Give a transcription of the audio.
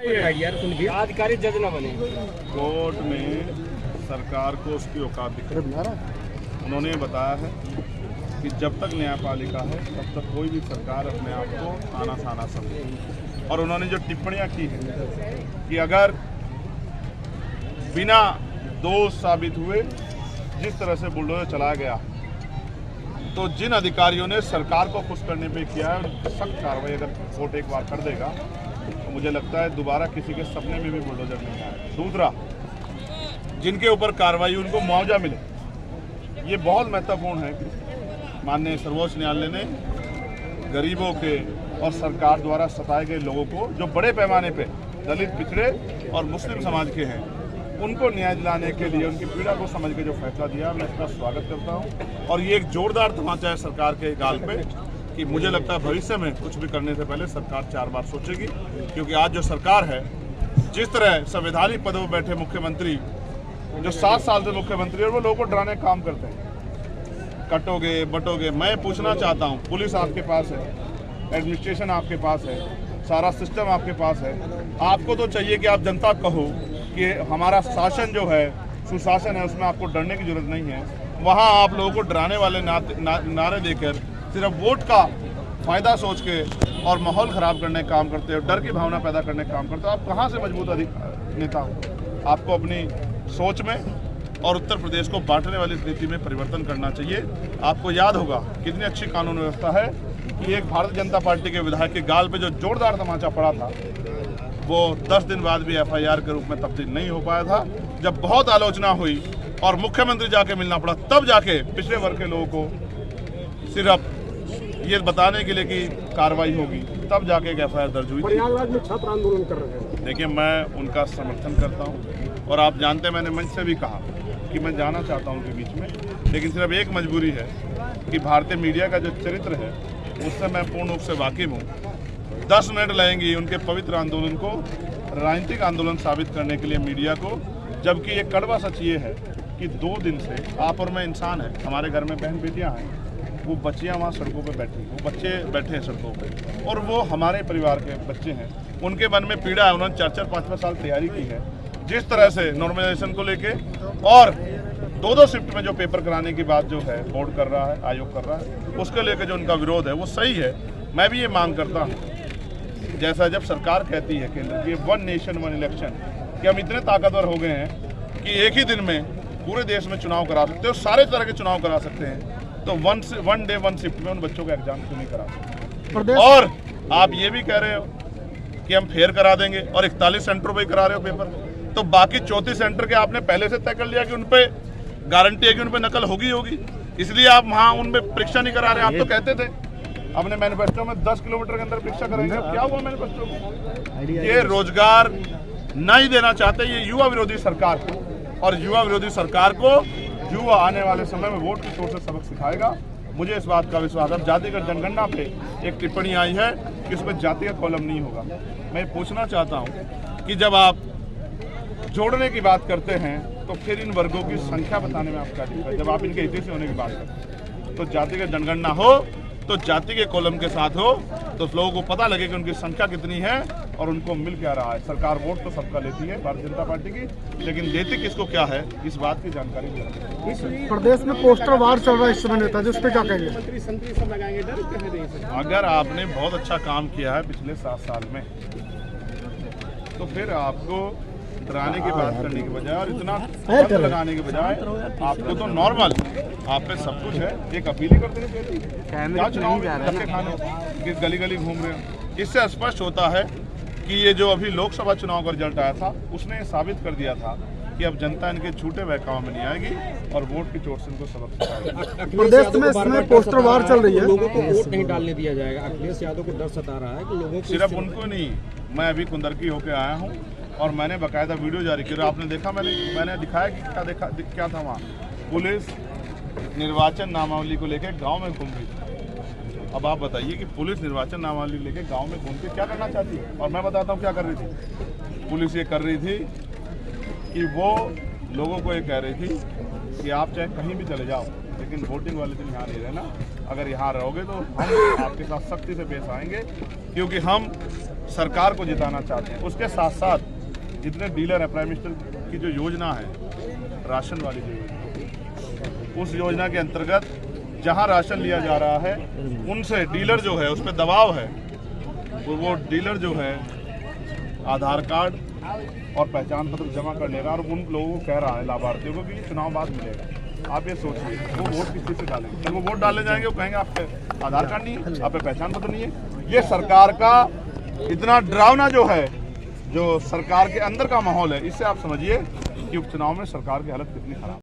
अधिकारी जज न बने। कोर्ट में सरकार को उसकी औकात दिख रही है। उन्होंने बताया है कि जब तक न्यायपालिका है तब तक कोई भी सरकार अपने आप को आना सकती। और उन्होंने जो टिप्पणियां की है कि अगर बिना दोष साबित हुए जिस तरह से बुलडोजर चलाया गया तो जिन अधिकारियों ने सरकार को खुश करने पे किया है सख्त कार्रवाई अगर कोर्ट एक बार कर देगा तो मुझे लगता है दोबारा किसी के सपने में भी बुलडोजर नहीं आएगा। दूसरा, जिनके ऊपर कार्रवाई उनको मुआवजा मिले, ये बहुत महत्वपूर्ण है कि माननीय सर्वोच्च न्यायालय ने गरीबों के और सरकार द्वारा सताए गए लोगों को जो बड़े पैमाने पे दलित, पिछड़े और मुस्लिम समाज के हैं उनको न्याय दिलाने के लिए उनकी पीड़ा को समझ के जो फैसला दिया मैं इसका स्वागत करता हूं। और ये एक जोरदार तमाचा है सरकार के गाल पे कि मुझे लगता है भविष्य में कुछ भी करने से पहले सरकार 4 बार सोचेगी, क्योंकि आज जो सरकार है जिस तरह संवैधानिक पदों पर बैठे मुख्यमंत्री जो 7 साल से मुख्यमंत्री और वो लोगों को डराने का काम करते हैं, कटोगे बटोगे। मैं पूछना चाहता हूँ, पुलिस आपके पास है, एडमिनिस्ट्रेशन आपके पास है, सारा सिस्टम आपके पास है, आपको तो चाहिए कि आप जनता कहो कि हमारा शासन जो है सुशासन है, उसमें आपको डरने की जरूरत नहीं है। वहाँ आप लोगों को डराने वाले नारे देकर सिर्फ वोट का फायदा सोच के और माहौल खराब करने का काम करते हो, डर की भावना पैदा करने का काम करते हो। आप कहाँ से मजबूत नेता हो? आपको अपनी सोच में और उत्तर प्रदेश को बांटने वाली स्थिति में परिवर्तन करना चाहिए। आपको याद होगा कितनी अच्छी कानून व्यवस्था है कि एक भारतीय जनता पार्टी के विधायक के गाल पे जो जोरदार तमाचा पड़ा था वो 10 दिन बाद भी FIR के रूप में तब्दील नहीं हो पाया था। जब बहुत आलोचना हुई और मुख्यमंत्री जाके मिलना पड़ा, तब जाके पिछड़े वर्ग के लोगों को सिर्फ ये बताने के लिए कि कार्रवाई होगी, तब जाके एक FIR दर्ज हुई। प्रयागराज में छात्र आंदोलन कर रहे हैं। देखिए, मैं उनका समर्थन करता हूँ और आप जानते हैं मैंने मंच से भी कहा कि मैं जाना चाहता हूँ उनके बीच में, लेकिन सिर्फ एक मजबूरी है कि भारतीय मीडिया का जो चरित्र है उससे मैं पूर्ण रूप से वाकिफ हूँ। 10 मिनट लगेंगी उनके पवित्र आंदोलन को राजनीतिक आंदोलन साबित करने के लिए मीडिया को, जबकि ये कड़वा सच ये है कि 2 दिन से आप और मैं इंसान है, हमारे घर में बहन बेटियां हैं, वो बच्चियां वहाँ सड़कों पे बैठी, वो बच्चे बैठे हैं सड़कों पे और वो हमारे परिवार के बच्चे हैं। उनके मन में पीड़ा है, उन्होंने 4-4, 5-5 साल तैयारी की है जिस तरह से नॉर्मलाइजेशन को लेके, और 2-2 शिफ्ट में जो पेपर कराने की बात जो है बोर्ड कर रहा है, आयोग कर रहा है, उसके लेकर जो उनका विरोध है वो सही है। मैं भी ये मांग करता हूँ, जैसा जब सरकार कहती है केंद्र की 1 नेशन 1 इलेक्शन, कि हम इतने ताकतवर हो गए हैं कि एक ही दिन में पूरे देश में चुनाव करा सकते हो, सारे तरह के चुनाव करा सकते हैं, तो 1 डे 1 शिफ्ट में उन बच्चों का एग्जाम क्यों नहीं करा सकते? और आप ये भी कह रहे हो कि हम फेयर करा देंगे और 41 सेंटरों पर करा रहे हो पेपर, तो बाकी 34 सेंटर के आपने पहले से तय कर लिया कि उन पर गारंटी है कि उन पर नकल होगी, इसलिए आप वहाँ उनमें परीक्षा नहीं करा रहे। आप तो कहते थे अपने मैनिफेस्टो में 10 किलोमीटर के अंदर परीक्षा करेंगे, क्या हुआ मैनिफेस्टो को? ये रोजगार नहीं देना चाहते ये युवा विरोधी सरकार को, और युवा विरोधी सरकार को युवा आने वाले समय में वोट की चोट से सबक सिखाएगा। मुझे इस बात का विश्वास है। जातिगत जनगणना पे एक टिप्पणी आई है कि उसमें जाति का कॉलम नहीं होगा। मैं पूछना चाहता हूँ कि जब आप जोड़ने की बात करते हैं तो फिर इन वर्गों की संख्या बताने में आपका दिक्कत है। जब आप इनके हित से होने की बात करते हैं तो जातिगत जनगणना हो तो जाति के कॉलम के साथ हो, तो लोगों को पता लगे कि उनकी संख्या कितनी है और उनको मिल क्या रहा है। सरकार वोट तो सबका लेती है भारतीय जनता पार्टी की, लेकिन देती किसको क्या है इस बात की जानकारी नहीं। प्रदेश में पोस्टर वार चल रहा है इस समय नेता, जिस पे क्या कहेंगे? अगर आपने बहुत अच्छा काम किया है पिछले 7 साल में तो फिर आपको डराने की बात करने के बजाय और इतना बंद लगाने के बजाय आपको तो नॉर्मल आप पे सब कुछ है, एक अपील ही करते हैं। क्या चुनाव धक्के खाने किस गली गली घूम रहे हो? इससे स्पष्ट होता है कि ये जो अभी लोकसभा चुनाव का रिजल्ट आया था उसने साबित कर दिया था कि अब जनता इनके झूठे बहकाव में नहीं आएगी और वोट की चोट से इनको सबक सिखाएगी। प्रदेश में इसमें पोस्टर वार चल रही है, लोगों को वोट नहीं डालने दिया जाएगा। अखिलेश यादव को डर सता रहा है कि लोगों को, सिर्फ उनको नहीं, मैं अभी कुंदरकी होके आया हूँ और मैंने बाकायदा वीडियो जारी किया। आपने देखा, मैंने दिखाया कि क्या था वहाँ। पुलिस निर्वाचन नामावली को लेकर गांव में घूम रही थी। अब आप बताइए कि पुलिस निर्वाचन नामावली लेकर गांव में घूम के क्या करना चाहती है? और मैं बताता हूँ क्या कर रही थी। पुलिस ये कर रही थी कि वो लोगों को ये कह रही थी कि आप चाहे कहीं भी चले जाओ लेकिन वोटिंग वाले दिन यहाँ नहीं रहना। अगर यहाँ रहोगे तो हम आपके साथ सख्ती से पेश आएंगे, क्योंकि हम सरकार को जिताना चाहते हैं। उसके साथ साथ जितने डीलर है, प्राइम मिनिस्टर की जो योजना है राशन वाली जो योजना, उस योजना के अंतर्गत जहां राशन लिया जा रहा है उनसे डीलर जो है उस पर दबाव है, वो डीलर जो है आधार कार्ड और पहचान पत्र जमा कर लेगा और उन लोगों को कह रहा है लाभार्थियों को कि चुनाव बाद मिलेगा। आप ये सोचिए वो वोट किस चीज़ से डालेंगे? जब वो वोट डालने जाएंगे वो कहेंगे आप पे आधार कार्ड नहीं है, आप पे पहचान पत्र नहीं है। ये सरकार का इतना डरावना जो है, जो सरकार के अंदर का माहौल है, इससे आप समझिए कि उपचुनाव में सरकार की हालत कितनी खराब है।